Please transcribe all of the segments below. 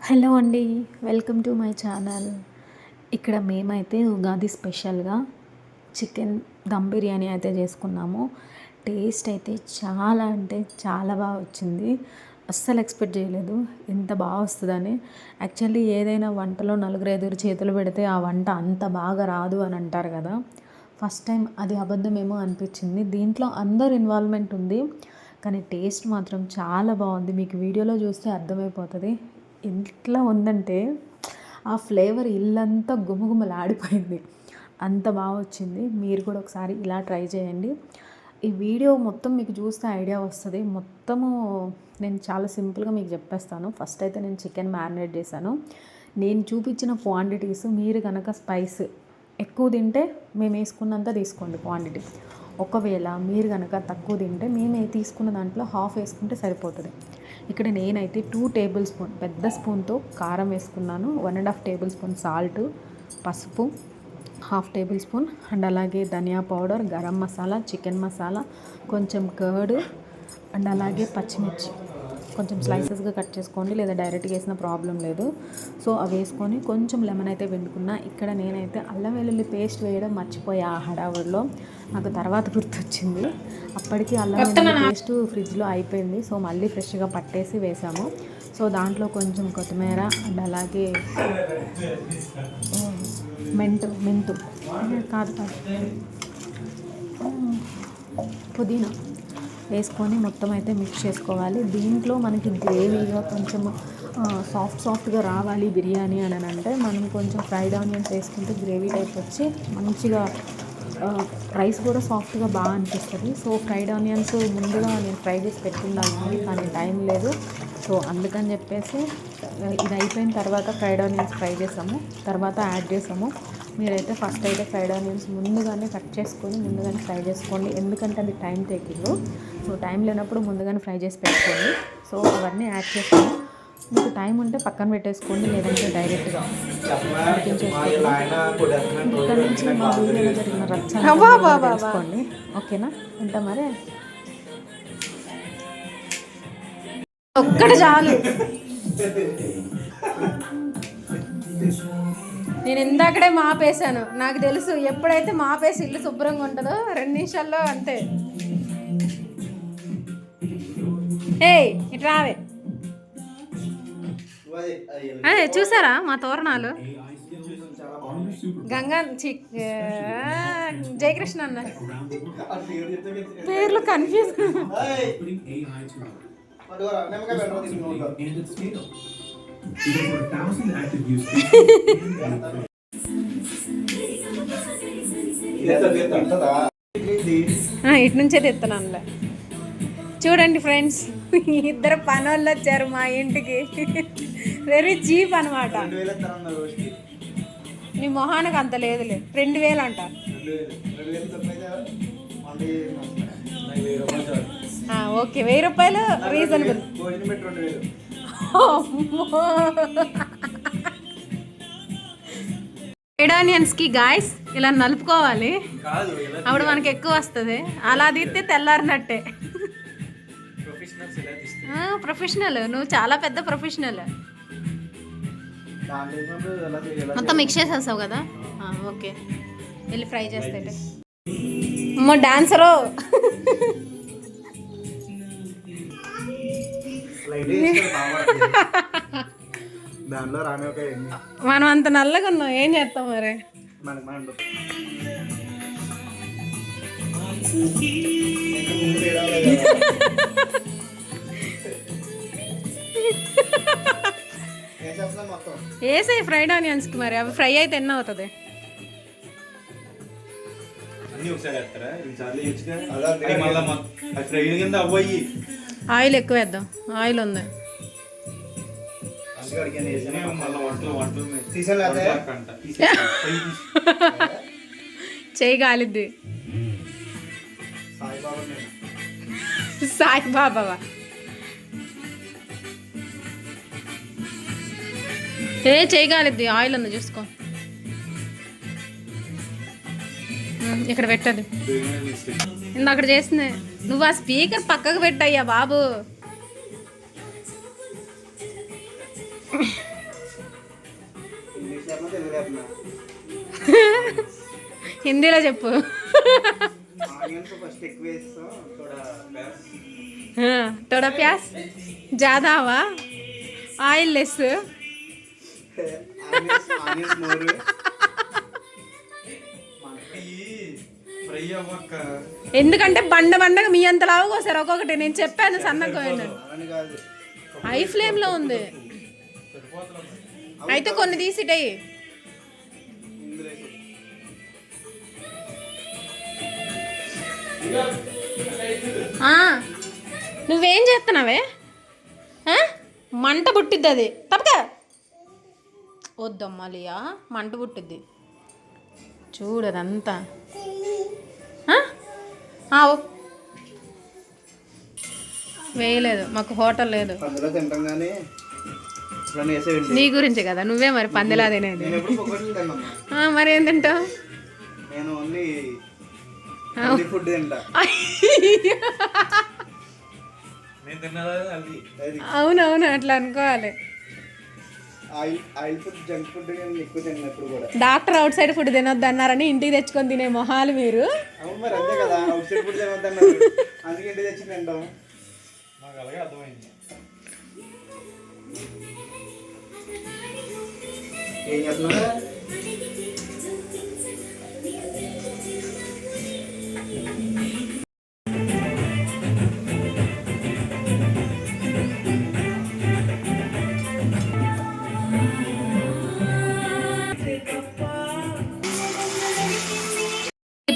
Hello అండి, welcome to my channel. ఇక్కడ మేమైతే ఉగాది స్పెషల్గా చికెన్ దమ్ బిర్యానీ అయితే చేసుకున్నాము. టేస్ట్ అయితే చాలా అంటే చాలా బాగా వచ్చింది. అస్సలు ఎక్స్పెక్ట్ చేయలేదు ఎంత బాగా వస్తుందని. యాక్చువల్లీ ఏదైనా వంటలో నలుగురు ఐదుగురు చేతులు పెడితే ఆ వంట అంత బాగా రాదు అని అంటారు కదా. ఫస్ట్ టైం అది అబద్ధమేమో అనిపించింది. దీంట్లో అందరు ఇన్వాల్వ్మెంట్ ఉంది, కానీ టేస్ట్ మాత్రం చాలా బాగుంది. మీకు వీడియోలో చూస్తే అర్థమైపోతుంది. ఎట్లా ఉందంటే ఆ ఫ్లేవర్ ఇల్లంతా గుమగుమలాడిపోయింది, అంత బాగా వచ్చింది. మీరు కూడా ఒకసారి ఇలా ట్రై చేయండి. ఈ వీడియో మొత్తం మీకు చూస్తే ఐడియా వస్తుంది. మొత్తము నేను చాలా సింపుల్గా మీకు చెప్పేస్తాను. ఫస్ట్ అయితే నేను చికెన్ మ్యారినేట్ చేశాను. నేను చూపించిన క్వాంటిటీస్ మీరు కనుక స్పైస్ ఎక్కువ తింటే మేము వేసుకున్నంత తీసుకోండి క్వాంటిటీ. ఒకవేళ మీరు కనుక తక్కువ తింటే మేము తీసుకున్న దాంట్లో హాఫ్ వేసుకుంటే సరిపోతుంది. ఇక్కడ నేనైతే 2 టేబుల్ స్పూన్ పెద్ద స్పూన్తో కారం వేసుకున్నాను, 1.5 టేబుల్ స్పూన్ సాల్ట్, పసుపు 1/2 టేబుల్ స్పూన్, అండ్ అలాగే ధనియా పౌడర్, గరం మసాలా, చికెన్ మసాలా, కొంచెం కర్డ్, అండ్ అలాగే పచ్చిమిర్చి కొంచెం స్లైసెస్గా కట్ చేసుకోండి, లేదా డైరెక్ట్గా వేసిన ప్రాబ్లం లేదు. సో అవి వేసుకొని కొంచెం లెమన్ అయితే పిండుకున్నా. ఇక్కడ నేనైతే అల్లం వెల్లుల్లి పేస్ట్ వేయడం మర్చిపోయా ఆ హడావుడిలో, నాకు తర్వాత గుర్తొచ్చింది. అప్పటికి అల్లం వెల్లుల్లి పేస్ట్ ఫ్రిడ్జ్లో అయిపోయింది. సో మళ్ళీ ఫ్రెష్గా పట్టేసి వేసాము. సో దాంట్లో కొంచెం కొత్తిమీర, అండ్ అలాగే మెంతు కాదు పుదీనా వేసుకొని మొత్తం అయితే మిక్స్ చేసుకోవాలి. దీంట్లో మనకి గ్రేవీగా కొంచెం సాఫ్ట్గా రావాలి బిర్యానీ అని అంటే మనం కొంచెం ఫ్రైడ్ ఆనియన్స్ వేసుకుంటే గ్రేవీ టైప్ వచ్చి మంచిగా రైస్ కూడా సాఫ్ట్గా బాగా అనిపిస్తుంది. సో ఫ్రైడ్ ఆనియన్స్ ముందుగా నేను ఫ్రై చేసి పెట్టుకుందామని, కానీ టైం లేదు. సో అందుకని చెప్పేసి ఇది అయిపోయిన తర్వాత ఫ్రైడ్ ఆనియన్స్ ఫ్రై చేసాము, తర్వాత యాడ్ చేసాము. మీరైతే ఫస్ట్ అయితే ఫ్రైడ్ ఆనియన్స్ ముందుగానే కట్ చేసుకొని ముందుగానే ఫ్రై చేసుకోండి, ఎందుకంటే అది టైం టేకింగ్. సో టైం లేనప్పుడు ముందుగానే ఫ్రై చేసి పెట్టుకోండి. సో అవన్నీ యాడ్ చేసుకొని మీకు టైం ఉంటే పక్కన పెట్టేసుకోండి, లేదంటే డైరెక్ట్గా ఇక్కడ నుంచి మా వీడియోలో జరిగిన రచ్చ తెలుసుకోండి. ఓకేనా? ఉంటా మరి. ఒక్కటి చాలు. నేను ఇందాకడే మాపేసాను, నాకు తెలుసు ఎప్పుడైతే మాపేసి ఇల్లు శుభ్రంగా ఉంటుందో 2 నిమిషాల్లో అంతే. ఏయ్ ఇటు రావే. అదే చూసారా మా తోరణాలు? గంగా జయకృష్ణ అన్న పేర్లు కన్ఫ్యూజ్. ఇటు నుంచే తెస్తున్నానులే. చూడండి ఫ్రెండ్స్, ఇద్దరు పనోళ్ళు వచ్చారు మా ఇంటికి. వెరీ చీప్ అనమాట. నీ మొహానికి అంత లేదులే, 2000 అంట. ఓకే, 1000 రూపాయలు రీజనబుల్. ఫ్రైడ్ ఆనియన్స్కి గాయస్ ఇలా నలుపుకోవాలి, అప్పుడు మనకి ఎక్కువ వస్తుంది. అలా తీస్తే తెల్లారినట్టే. ప్రొఫెషనల్, నువ్వు చాలా పెద్ద ప్రొఫెషనల్. మొత్తం మిక్స్ చేసేస్తావు కదా. ఓకే, వెళ్ళి ఫ్రై చేస్తే అమ్మో డాన్సరు. మనం అంత నల్లగా ఉన్నాం, ఏం చేస్తాం మరి. వేసాయి ఫ్రైడ్ ఆనియన్స్కి, మరి అవి ఫ్రై అయితే ఎన్న అవుతుంది. ఆయిల్ ఎక్కువ వేద్దాం, ఆయిల్ ఉంది. చేయి కాలిద్ది. సాయిబాబా చేయి కాలిద్ది, ఆయిల్ ఉంది చూసుకో. ఇక్కడ పెట్టదు, ఇందాక చేసింది. నువ్వు ఆ స్పీకర్ పక్కకు పెట్టయ్యా బాబు. హిందీలో చెప్పు. थोड़ा प्याज ज़्यादा हुआ ఆయిల్ లెస్. ఎందుకంటే బండగా మీ అంత లావు కోసారు ఒక్కొక్కటి. నేను చెప్పాను సన్నగా హై ఫ్లేమ్లో ఉంది. అయితే కొన్ని తీసిటయి. నువ్వేం చేస్తున్నావే? మంట పుట్టిద్ది అది. తప్పక వద్దమ్మా లియా, మంట పుట్టిద్ది చూడదంతా. వేయలేదు, మాకు హోటల్ లేదు. నీ గురించి కదా, నువ్వే మరి పందిలా తినేది. మరి ఏం తింటావు? అవునవును, అట్లా అనుకోవాలి. డాక్టర్ అవుట్ సైడ్ ఫుడ్ తినొద్దు అన్నారని ఇంటికి తెచ్చుకొని తినే మొహాలు మీరు.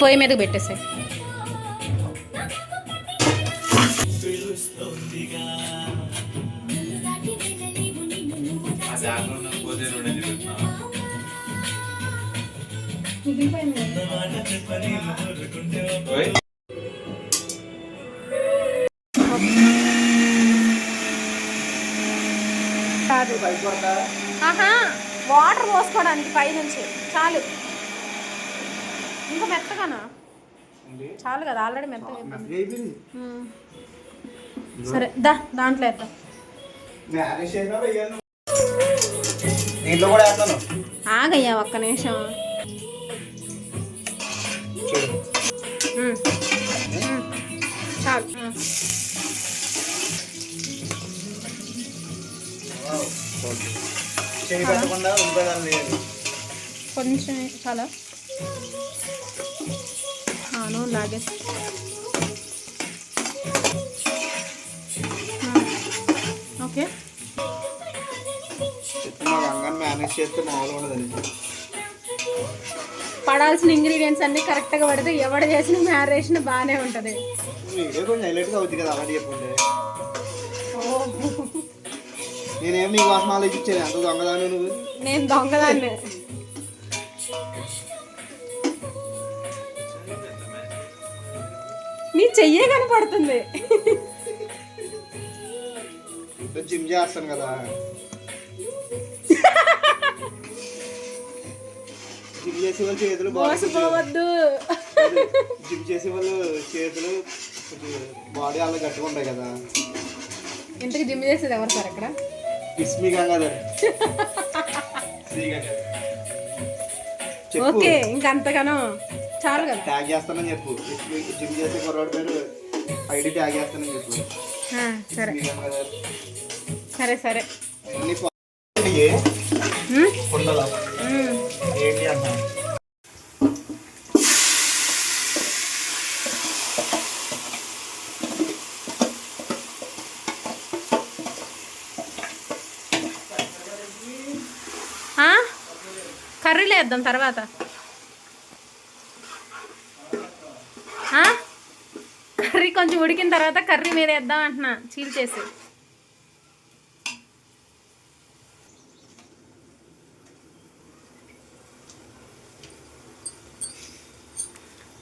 పొయ్యి మీదకి పెట్టేసాయి. వాటర్ పోసుకోవడానికి పైనుంచి చాలు. ఇంకా మెత్తగానా? చాలు కదా, ఆల్రెడీ మెత్తగా. సరే దాంట్లో వేద్దాం. ఆగయ్యా ఒక్క నిమిషం. చాలు. కొంచెం చాలా నూనె లాగేసి. ఓకే, పడాల్సిన ఇంగ్రీడియంట్స్ అన్ని కరెక్ట్గా పడితే ఎవడ చేసిన మ్యారేషన్ బాగానే ఉంటుంది. నేను దొంగదాన్ని. నీ చెయ్యే కనపడుతుంది. జిమ్ చేస్తాను కదా, జిమ్ చేసే వాళ్ళు చేతులు మోసపోవద్దు. జిమ్ చేసే వాళ్ళు చేతులు బాడీ అలా గట్టిగా ఉంటాయి కదా. ఇంతకు జిమ్ చేసేది ఎవరు సార్ అక్కడ? ఇస్మి గంగాధర్. ఓకే, ఇంకంతగానో చాలు కదా. ట్యాగ్ చేస్తానని చెప్పు. జిమ్ చేసే కుర్రాడు పేరు ఐడి ట్యాగ్ చేస్తానని చెప్పు. సరే సరే సరే. ఏంటి అన్నా? కర్రీలో వేద్దాం తర్వాత. కర్రీ కొంచెం ఉడికిన తర్వాత కర్రీ మీద వేద్దాం అంటున్నా, చీల్ చేసి.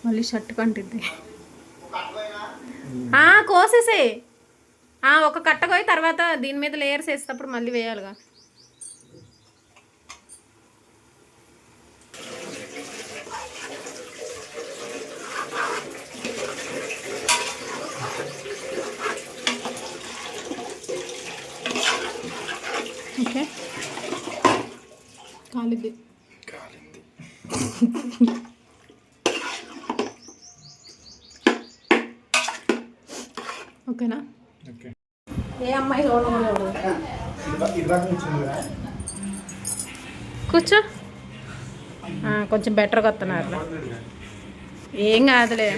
మళ్ళీ షర్ట్ కంటిద్ది. కోసేసే. ఒక కట్ట కోయి తర్వాత దీని మీద లేయర్స్ వేసేటప్పుడు మళ్ళీ వేయాలిగా. ఓకే, కాలిద్ది. ఓకేనా? ఓకే. ఏ అమ్మాయి చూడకూడదు. కూర్చో. కొంచెం బెటర్గా వస్తున్నారు. ఏం కాదులే.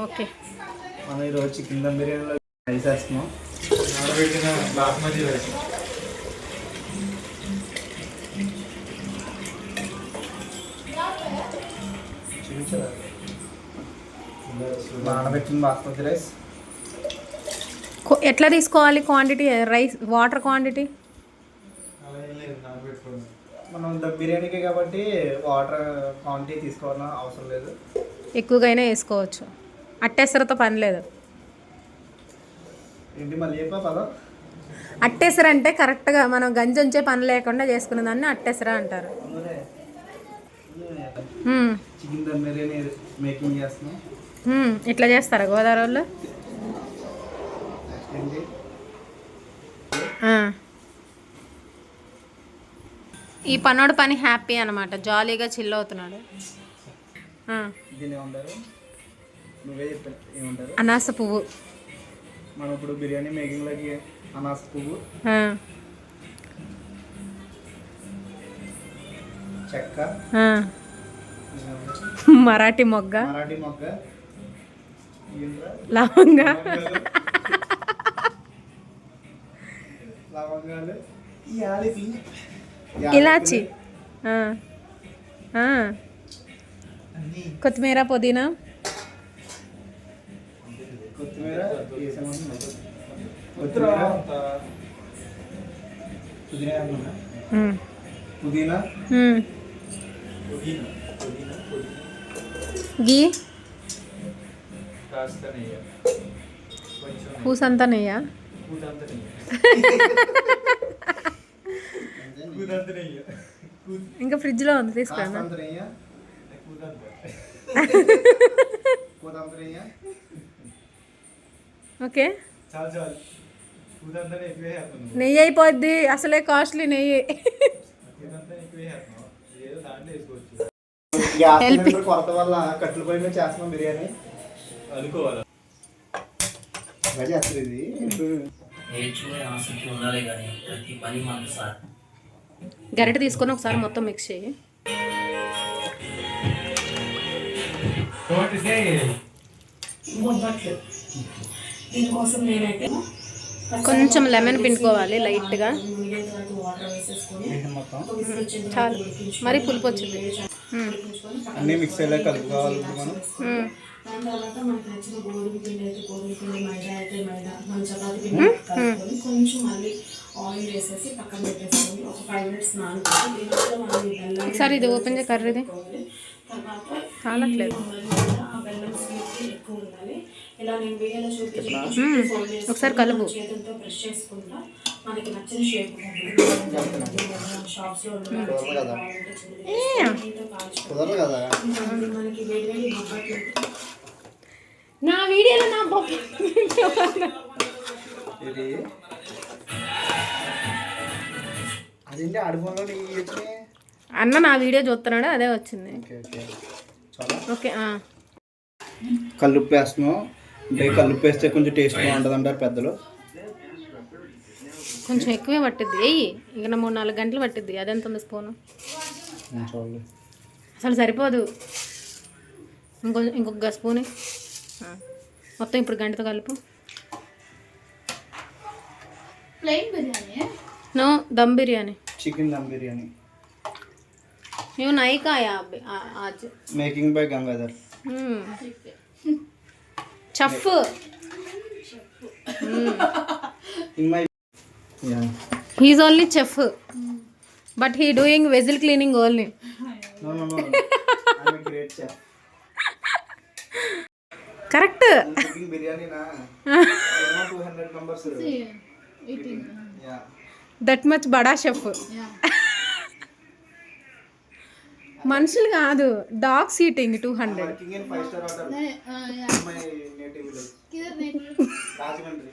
ఓకే. మనం ఈరోజు చికెన్ దమ్ బిర్యానీలో రైస్ వేస్తున్నాం. బాస్మతి రైస్. నానబెట్టిన బాస్మతి రైస్. ఎట్లా తీసుకోవాలి క్వాంటిటీ రైస్, వాటర్ క్వాంటిటీ? మనం దమ్ బిర్యానీకి కాబట్టి వాటర్ క్వాంటిటీ తీసుకోవాలని అవసరం లేదు. ఎక్కువగానే వేసుకోవచ్చు. అట్టేసరతో పని లేదు. ఏంటి మళ్ళీ చెప్పా పదం? అట్టేసర అంటే కరెక్ట్గా మనం గంజి ఉంచే పని లేకుండా చేసుకునే దాన్ని అట్టేసర అంటారు. చికెన్ దమ్ బిర్యానీ మేకింగ్ చేస్తున్నాం. ఇట్లా చేస్తారా గోదావరి వాళ్ళు? ఈ పనోడు పని హ్యాపీ అనమాట, జాలీగా చిల్ అవుతున్నాడు. అనాస పువ్వు. మనం ఇప్పుడు బిర్యానీ మేకింగ్లోకి అనాస పువ్వు, చెక్క, మరాఠీ మొగ్గ, లవంగాలు, ఇలాచి, కొత్తిమీర, పుదీనా, పుదీనా, గీ, పూసంతా నెయ్య, ఇంకా ఫ్రిడ్జ్లో ఉంది తీసుకురా. ఓకే, నెయ్యి అయిపోద్ది, అసలే కాస్ట్లీ నెయ్యి. కొరత వల్ల కట్టెల పొయ్యి మీద చేస్తున్నాం బిర్యానీ అనుకోవాలి. గరిట తీసుకొని ఒకసారి మొత్తం మిక్స్ చేయి. కొంచెం లెమన్ పిండుకోవాలి లైట్గా, చాలు, మరీ పులుపు వచ్చింది. అన్నీ మిక్స్ అయ్యేలా కలుపుకోవాలి మనం. దాని తర్వాత మనకి నచ్చిన గోధుమ పిండి అయితే గోధుమ పిండి, మైదా అయితే మైదా, మన చపాతీ పిండి కలుపుకొని కొంచెం మళ్ళీ ఆయిల్ వేసేసి పక్కన పెట్టేసుకొని ఒక 5 minutes నానబెట్టి దీంట్లో మనం బెల్లం ఒకసారి ఇది ఓపెన్ చేసి కర్రీది తర్వాత కాలట్లేదు. ఆ బెల్లం స్వీట్ ఎక్కువ ఉండాలి. ఇలా నేను వీడియోలో చూపించి ఒకసారి కలుపు. చేతులతో బ్రష్ చేసుకుంటా మనకి నచ్చిన షేప్ షాప్స్లో మనకి వేడి వేడి బొబ్బట్లు. నా వీడియోలో నా ఇది అదేంటి ఆడిపోలో అన్న నా వీడియో చూస్తున్నాడు, అదే వచ్చింది. ఓకే, కల్లుప్పు వేస్తున్నాం. అంటే కల్లుప్పు వేస్తే కొంచెం టేస్ట్ బాగుంటుంది అంటారు పెద్దలు. కొంచెం ఎక్కువే పట్టిద్ది, వెయ్యి ఇక 3-4 గంటలు పట్టిద్ది. అదెంత ఉంది స్పూను? అసలు సరిపోదు, ఇంకొక స్పూన్ మొత్తం. ఇప్పుడు గంటతో కలుపు. Plain biryani, no, dum biryani, chicken dum biryani. మేము నైకాయా आज making by Gangadhar. Chef. He's only chef, but he doing vessel cleaning only. No. I'm a great chef. Correct. Cooking biryani na. 200 members. Eating. Yeah. That much bada chef. yeah. మనుషులు కాదు, dogs eating 200. Working in 5-star hotel. yeah. My native village. किधर नहीं రాజమండ్రి.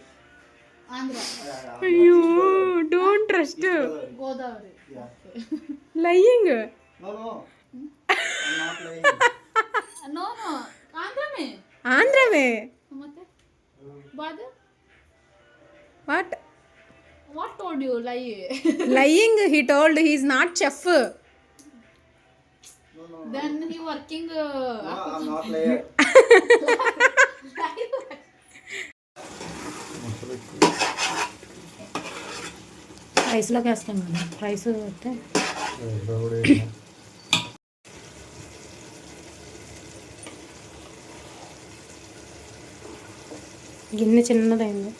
ఆంధ్ర, అయ్యో don't trust Godavari. Lying. No, no. I'm not lying. No no, ఆంధ్రమే. ఆంధ్రమే. ಮತ್ತೆ ಬಾದ what what told you lie? Lying he told he is not chef. No, no. Then he working. No, I'm not lying. రైస్లోకి వేస్తాం కదా, rice అయితే గిన్నె చిన్నదైంది.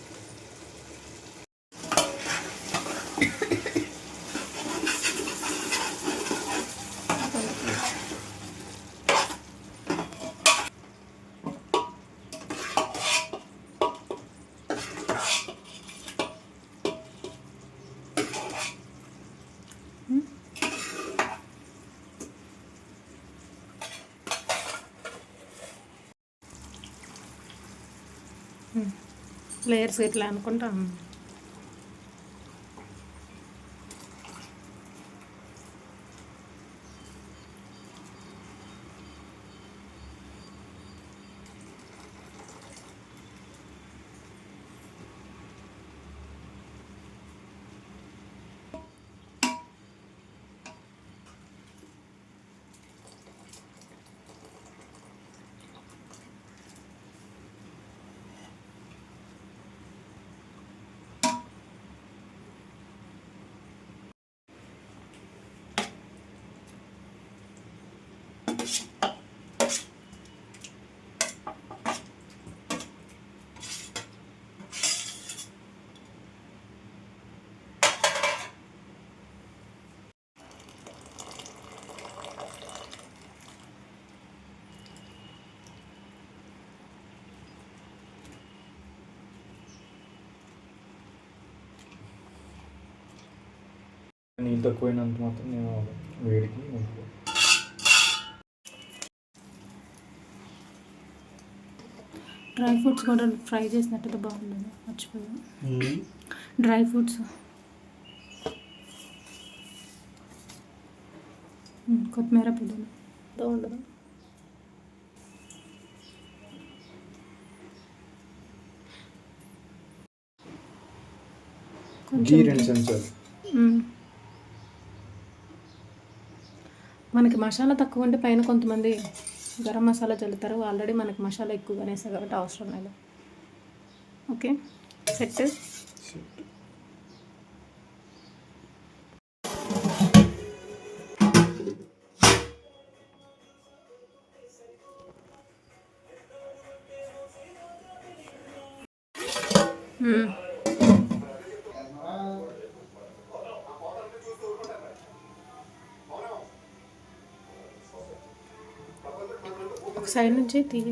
Layers ఇట్లా అనుకుంటాం. నీళ్ళు తక్కువైనంత మాత్రం నేను వేడికి డ్రై ఫ్రూట్స్ కూడా ఫ్రై చేసినట్టయితే బాగుండదు, మర్చిపోయాను. డ్రై ఫ్రూట్స్, కొత్తిమీర, పుదీనా ఉండదు. ఘీ 2 చెంచాలు. మనకి మసాలా తక్కువ ఉంటే పైన కొంతమంది గరం మసాలా చల్లుతారు. ఆల్రెడీ మనకి మసాలా ఎక్కువగానే వేస్తాయి కాబట్టి అవసరం లేదు. Okay, set. ఒక సైడ్ నుంచి తీయ.